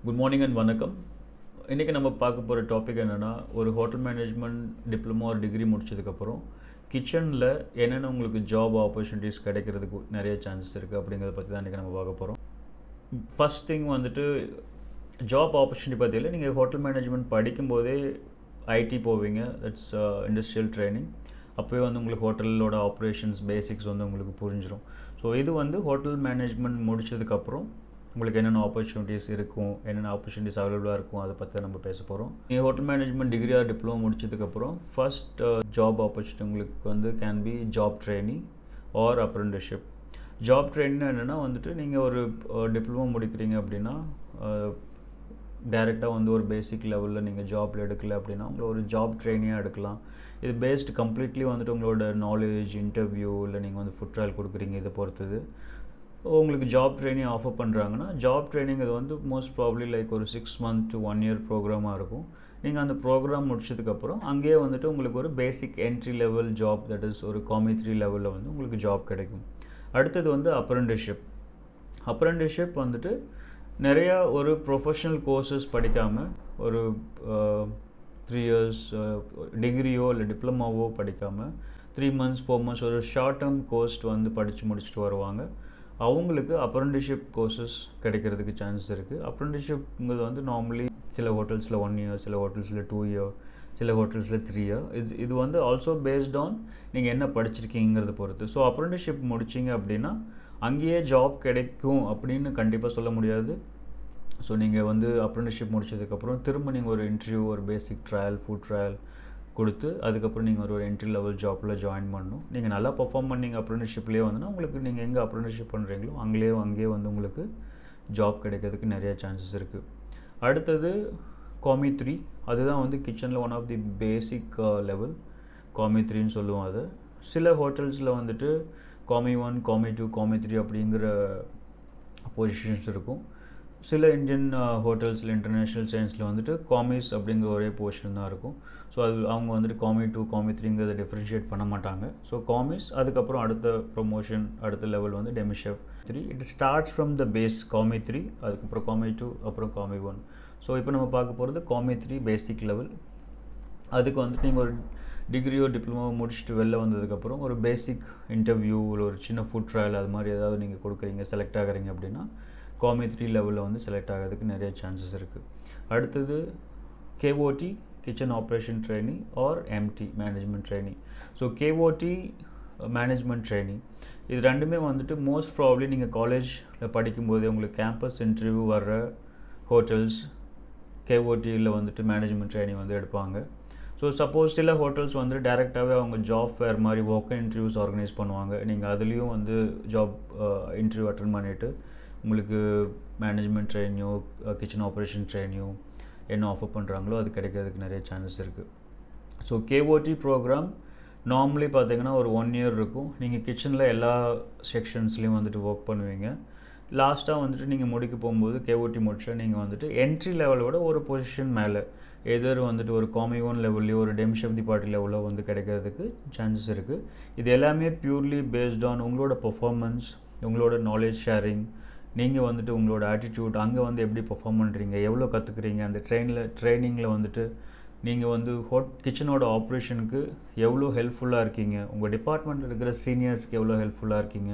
Good morning and வணக்கம். இன்றைக்கி நம்ம பார்க்க போகிற டாபிக் என்னென்னா, ஒரு ஹோட்டல் மேனேஜ்மெண்ட் டிப்ளமோ ஒரு டிகிரி முடிச்சதுக்கப்புறம் கிச்சனில் என்னென்ன உங்களுக்கு ஜாப் ஆப்பர்ச்சுனிட்டிஸ் கிடைக்கிறதுக்கு நிறைய சான்சஸ் இருக்குது அப்படிங்கிறத பற்றி தான் இன்றைக்கி நம்ம பார்க்க போகிறோம். ஃபஸ்ட் திங் வந்துட்டு ஜாப் ஆப்பர்ச்சுனிட்டி பற்றியில் நீங்கள் ஹோட்டல் மேனேஜ்மெண்ட் படிக்கும்போதே ஐடி போவீங்க, தட்ஸ் இண்டஸ்ட்ரியல் ட்ரைனிங். அப்போவே வந்து உங்களுக்கு ஹோட்டலோட ஆப்ரேஷன்ஸ் பேசிக்ஸ் வந்து உங்களுக்கு புரிஞ்சிடும். ஸோ இது வந்து ஹோட்டல் மேனேஜ்மெண்ட் முடிச்சதுக்கப்புறம் உங்களுக்கு என்னென்ன ஆப்பர்ச்சுனிட்டிஸ் இருக்கும், என்னென்ன ஆப்பர்ச்சுனிட்டிஸ் அவைலபிளாக இருக்கும், அதை பற்றி நம்ம பேச போகிறோம். நீங்கள் hotel management degree R diploma முடிச்சதுக்கப்புறம் ஃபர்ஸ்ட் ஜாப் ஆப்பர்ச்சுனிட்டி உங்களுக்கு வந்து can be job training R apprenticeship. Job training என்னென்னா வந்துட்டு நீங்கள் ஒரு டிப்ளமோ முடிக்கிறீங்க அப்படின்னா டைரெக்டாக வந்து ஒரு பேசிக் லெவலில் நீங்கள் ஜாப்பில் எடுக்கல அப்படின்னா உங்களை ஒரு ஜாப் ட்ரைனியாக எடுக்கலாம். இது பேஸ்டு கம்ப்ளீட்லி வந்துட்டு உங்களோட நாலேஜ், இன்டர்வியூ, இல்லை நீங்கள் வந்து ஃபுட் ட்ரையல் கொடுக்குறீங்க, இதை பொறுத்தது உங்களுக்கு ஜாப் ட்ரைனிங் ஆஃபர் பண்ணுறாங்கன்னா, ஜாப் ட்ரைனிங் இது வந்து மோஸ்ட் ப்ராப்ளி லைக் ஒரு 6 month to 1 year ப்ரோக்ராமாக இருக்கும். நீங்கள் அந்த ப்ரோக்ராம் முடிச்சதுக்கப்புறம் அங்கேயே வந்துட்டு உங்களுக்கு ஒரு பேசிக் entry level job, that is ஒரு காமி 3 லெவலில் வந்து உங்களுக்கு ஜாப் கிடைக்கும். அடுத்தது வந்து அப்ரெண்டிஸ்ஷிப். அப்ரெண்டிஸ்ஷிப் வந்துட்டு நிறையா ஒரு ப்ரொஃபஷ்னல் கோர்சஸ் படிக்காமல் ஒரு 3 years டிகிரியோ இல்லை டிப்ளமாவோ படிக்காமல் 3 months 4 months ஒரு ஷார்ட் டேர்ம் கோர்ஸ் வந்து படித்து முடிச்சுட்டு வருவாங்க. அவங்களுக்கு அப்ரெண்டிஸ்ஷிப் கோர்சஸ் கிடைக்கிறதுக்கு சான்சஸ் இருக்குது. அப்ரெண்டிஸ்ஷிப்ங்கிறது வந்து நார்மலி சில ஹோட்டல்ஸில் 1 year, சில ஹோட்டல்ஸில் 2 year, சில ஹோட்டல்ஸில் 3 year. இது வந்து ஆல்சோ பேஸ்ட் ஆன் நீங்கள் என்ன படிச்சிருக்கீங்கிறத பொறுத்து. ஸோ அப்ரெண்டிஸ்ஷிப் முடிச்சிங்க அப்படின்னா அங்கேயே ஜாப் கிடைக்கும் அப்படின்னு கண்டிப்பாக சொல்ல முடியாது. ஸோ நீங்கள் வந்து அப்ரெண்டிஸ்ஷிப் முடிச்சதுக்கப்புறம் திரும்ப நீங்கள் ஒரு இன்டர்வியூ, ஒரு பேசிக் ட்ரையல், ஃபுட் ட்ரையல் கொடுத்து அதுக்கப்புறம் நீங்கள் ஒரு என்ட்ரி லெவல் ஜாப்பில் ஜாயின் பண்ணணும். நீங்கள் நல்லா பர்ஃபார்ம் பண்ணீங்க அப்ரெண்டிஸ்ஷிப்லேயே வந்துன்னா உங்களுக்கு நீங்கள் எங்கே அப்ரெண்டிஸ்ஷிப் பண்ணுறீங்களோ அங்கேயே வந்து உங்களுக்கு ஜாப் கிடைக்கிறதுக்கு நிறைய சான்சஸ் இருக்குது. அடுத்தது காமி 3. அதுதான் வந்து கிச்சனில் one of the basic level. Commis 3ன்னு சொல்லுவோம் அதை. சில ஹோட்டல்ஸில் வந்துட்டு காமி 1, காமி 2, காமி 3 அப்படிங்கிற பொசிஷன்ஸ் இருக்கும். சில இந்தியன் ஹோட்டல்ஸில், இன்டர்நேஷ்னல் செயின்ஸில் வந்துட்டு காமிஸ் அப்படிங்கிற ஒரே போர்ஷன் தான் இருக்கும். ஸோ அது அவங்க வந்துட்டு காமி 2, காமி 3ங்கிறத டிஃப்ரென்ஷியேட் பண்ண மாட்டாங்க. ஸோ காமிஸ், அதுக்கப்புறம் அடுத்த ப்ரொமோஷன், அடுத்த லெவல் வந்து demi chef 3. It starts from the base commis 3, அதுக்கப்புறம் காமி 2, அப்புறம் காமி 1. ஸோ இப்போ நம்ம பார்க்க போகிறது காமி 3 பேசிக் லெவல். அதுக்கு வந்துட்டு நீங்கள் ஒரு டிகிரியோ டிப்ளமோ முடிச்சுட்டு வெளில வந்ததுக்கப்புறம் ஒரு பேசிக் இன்டர்வியூ, ஒரு சின்ன ஃபுட் ட்ரையல் அது மாதிரி ஏதாவது நீங்கள் கொடுக்குறீங்க, செலக்ட் ஆகுறீங்க அப்படின்னா காமி 3 லெவலில் வந்து செலக்ட் ஆகிறதுக்கு நிறைய சான்சஸ் இருக்குது. அடுத்தது KOT, kitchen operation training or MT, management training. So KOT management training இது ரெண்டுமே வந்துட்டு மோஸ்ட் ப்ராப்ளி நீங்கள் காலேஜில் படிக்கும்போது உங்களுக்கு கேம்பஸ் இன்டர்வியூ வர்ற ஹோட்டல்ஸ் கேஓடியில் வந்துட்டு மேனேஜ்மெண்ட் ட்ரைனிங் வந்து எடுப்பாங்க. ஸோ சப்போஸ் சில ஹோட்டல்ஸ் வந்து டேரெக்டாகவே அவங்க ஜாப் ஃபேர் மாதிரி வாக்-இன் இன்டர்வியூஸ் ஆர்கனைஸ் பண்ணுவாங்க. நீங்கள் அதுலேயும் வந்து ஜாப் இன்டர்வியூ அட்டன் பண்ணிவிட்டு உங்களுக்கு மேனேஜ்மெண்ட் ட்ரைனியோ, கிச்சன் ஆப்ரேஷன் ட்ரைனியோ என்ன ஆஃபர் பண்ணுறாங்களோ அது கிடைக்கிறதுக்கு நிறைய சான்சஸ் இருக்குது. ஸோ கேஓடி ப்ரோக்ராம் நார்மலி பார்த்தீங்கன்னா ஒரு 1 year இருக்கும். நீங்கள் கிச்சனில் எல்லா செக்ஷன்ஸ்லேயும் வந்துட்டு ஒர்க் பண்ணுவீங்க. லாஸ்ட்டாக வந்துட்டு நீங்கள் முடிக்க போகும்போது கேஓடி முடிச்சா நீங்கள் வந்துட்டு என்ட்ரி லெவலோட ஒரு பொசிஷன் மேலே எதர் வந்துட்டு ஒரு காமி 1 லெவல்லையோ ஒரு டெமிஷெஃப் தி பார்ட்டி லெவலோ வந்து கிடைக்கிறதுக்கு சான்சஸ் இருக்குது. இது எல்லாமே பியூர்லி பேஸ்ட் ஆன் உங்களோட பர்ஃபார்மன்ஸ், உங்களோட நாலேஜ் ஷேரிங், நீங்கள் வந்துட்டு உங்களோட ஆட்டிடியூட், அங்கே வந்து எப்படி பர்ஃபார்ம் பண்ணுறீங்க, எவ்வளோ கற்றுக்குறீங்க, அந்த ட்ரைனிங்கில் வந்துட்டு நீங்கள் வந்து கிச்சனோட ஆப்ரேஷனுக்கு எவ்வளோ ஹெல்ப்ஃபுல்லாக இருக்கீங்க, உங்கள் டிபார்ட்மெண்ட்டில் இருக்கிற சீனியர்ஸ்க்கு எவ்வளோ ஹெல்ப்ஃபுல்லாக இருக்கீங்க,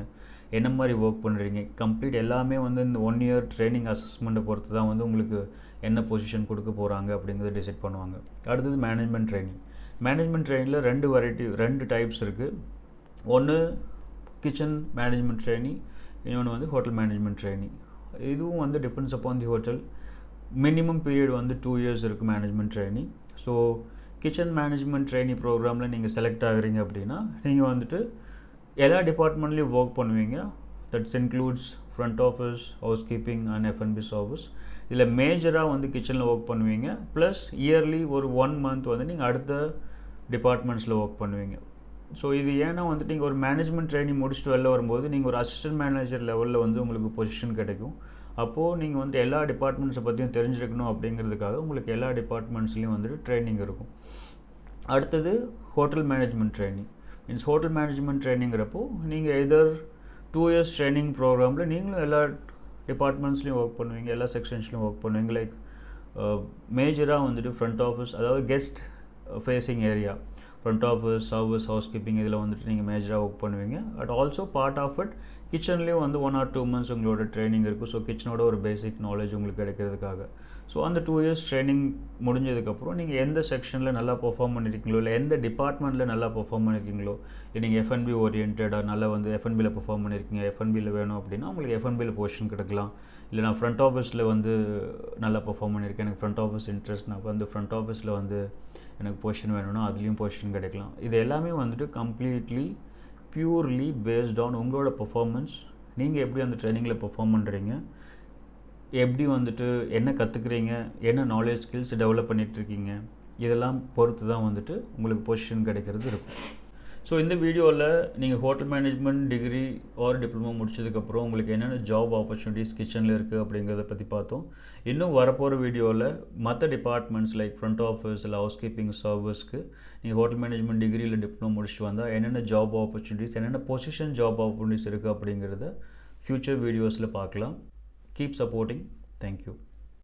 என்ன மாதிரி ஒர்க் பண்ணுறீங்க, கம்ப்ளீட் எல்லாமே வந்து இந்த 1 year ட்ரைனிங் அசஸ்மெண்ட்டை பொறுத்து தான் வந்து உங்களுக்கு என்ன பொசிஷன் கொடுக்க போகிறாங்க அப்படிங்கிறத டிசைட் பண்ணுவாங்க. அடுத்தது மேனேஜ்மெண்ட் ட்ரைனிங். மேனேஜ்மெண்ட் ட்ரைனிங்கில் 2 டைப்ஸ் இருக்குது. ஒன்று கிச்சன் மேனேஜ்மெண்ட் ட்ரைனிங், இன்னொன்று வந்து ஹோட்டல் மேனேஜ்மெண்ட் ட்ரைனிங். இதுவும் வந்து depends upon the hotel. Minimum period வந்து 2 years இருக்குது management training. So kitchen management training ப்ரோக்ராமில் நீங்கள் செலக்ட் ஆகுறீங்க அப்படின்னா நீங்கள் வந்துட்டு எல்லா டிபார்ட்மெண்ட்லேயும் ஒர்க் பண்ணுவீங்க. That's includes front office, house keeping and F&B service. இதில் மேஜராக வந்து கிச்சனில் ஒர்க் பண்ணுவீங்க. ப்ளஸ் இயர்லி ஒரு 1 month வந்து நீங்கள் அடுத்த டிபார்ட்மெண்ட்ஸில் ஒர்க் பண்ணுவீங்க. ஸோ இது ஏன்னா வந்துட்டு நீங்கள் ஒரு மேனேஜ்மெண்ட் ட்ரைனிங் முடிச்சுட்டு வெளில வரும்போது நீங்கள் ஒரு அசிஸ்டன்ட் மேனேஜர் லெவலில் வந்து உங்களுக்கு பொசிஷன் கிடைக்கும். அப்போது நீங்கள் வந்து எல்லா டிபார்ட்மெண்ட்ஸை பற்றியும் தெரிஞ்சிருக்கணும் அப்படிங்கிறதுக்காக உங்களுக்கு எல்லா டிபார்ட்மெண்ட்ஸ்லேயும் வந்துட்டு ட்ரைனிங் இருக்கும். அடுத்தது hotel management training. Means hotel management ட்ரைனிங்கிறப்போ நீங்கள் எதர் 2 years ட்ரைனிங் ப்ரோக்ராமில் நீங்களும் எல்லா டிபார்ட்மெண்ட்ஸ்லையும் ஒர்க் பண்ணுவீங்க, எல்லா செக்ஷன்ஸ்லையும் ஒர்க் பண்ணுவீங்க. லைக் மேஜராக வந்துட்டு ஃப்ரண்ட் ஆஃபீஸ், அதாவது guest facing area, front office, service, housekeeping, இதில் வந்துட்டு நீங்கள் மேஜராக ஒர்க் பண்ணுவீங்க. But also part of it கிச்சன்லேயும் வந்து 1 or 2 months உங்களோட ட்ரைனிங் இருக்குது. ஸோ கிச்சனோட ஒரு பேசிக் நாலேஜ் உங்களுக்கு கிடைக்கிறதுக்காக. ஸோ அந்த 2 years ட்ரைனிங் முடிஞ்சதுக்கப்புறம் நீங்கள் எந்த செக்ஷனில் நல்லா பெர்ஃபார்ம் பண்ணியிருக்கீங்களோ, இல்லை எந்த டிபார்ட்மெண்ட்டில் நல்லா பெர்ஃபார்ம் பண்ணியிருக்கீங்களோ, இல்லை நீங்கள் எஃப்என்பி ஓரியன்டாக நல்லா வந்து எஃப்என்பியில் பெர்ஃபார்ம் பண்ணியிருக்கீங்க, எஃப்என்பியில் வேணும் அப்படின்னா உங்களுக்கு எஃப்என்பியில் பொசிஷன் கிடைக்கலாம். இல்லை நான் ஃப்ரண்ட் ஆஃபீஸில் வந்து நல்லா பெர்ஃபார்ம் பண்ணியிருக்கேன், எனக்கு ஃப்ரண்ட் ஆஃபீஸ் இன்ட்ரெஸ்ட், நான் வந்து ஃப்ரண்ட் ஆஃபீஸில் வந்து எனக்கு பொசிஷன் வேணும்னா அதுலேயும் பொசிஷன் கிடைக்கலாம். இது எல்லாமே வந்துட்டு கம்ப்ளீட்லி பியூர்லி பேஸ்ட் ஆன் உங்களோட பெர்ஃபார்மன்ஸ். நீங்கள் எப்படி அந்த ட்ரைனிங்கில் பெர்ஃபார்ம் பண்ணுறீங்க, எப்படி வந்துட்டு என்ன கற்றுக்குறீங்க, என்ன நாலேஜ் ஸ்கில்ஸ் டெவலப் பண்ணிகிட்ருக்கீங்க, இதெல்லாம் பொறுத்து தான் வந்துட்டு உங்களுக்கு பொசிஷன் கிடைக்கிறது இருக்கும். ஸோ இந்த வீடியோவில் நீங்கள் hotel management degree R diploma முடிச்சதுக்கப்புறம் உங்களுக்கு என்னென்ன ஜாப் ஆப்பர்ச்சுனிட்டிஸ் கிச்சனில் இருக்குது அப்படிங்கிறத பற்றி பார்த்தோம். இன்னும் வரப்போகிற வீடியோவில் மற்ற டிபார்ட்மெண்ட்ஸ் லைக் ஃப்ரண்ட் ஆஃபீஸ் இல்லை ஹவுஸ் கீப்பிங் சர்வீஸ்க்கு நீங்கள் ஹோட்டல் மேனேஜ்மெண்ட் டிகிரி இல்லை டிப்ளமோ முடிச்சுட்டு வந்தால் என்னென்ன ஜாப் ஆப்பர்ச்சுனிட்டிஸ், என்னென்ன பொசிஷன் ஜாப் ஆப்பர்ச்சுனிட்டிஸ் இருக்குது அப்படிங்கிறத ஃப்யூச்சர் வீடியோஸில் பார்க்கலாம். Keep supporting. Thank you.